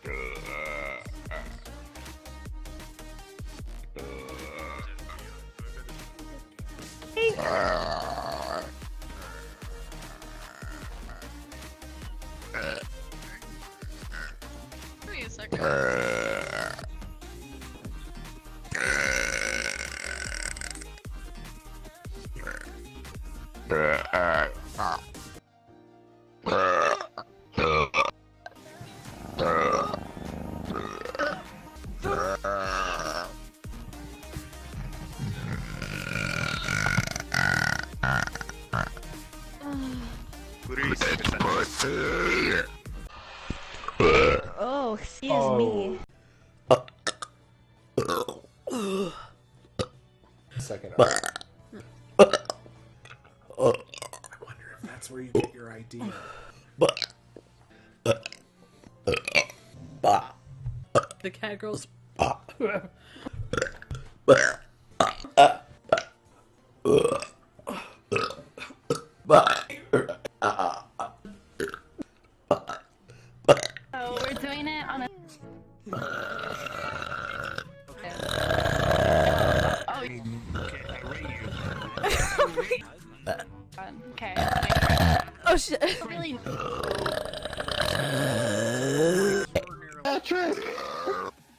Give me a second. Oh, excuse me. Second. I wonder if that's where you get your idea. The cat girl's. Oh, we're doing it on a. Okay. Oh shit. Really. Patrick!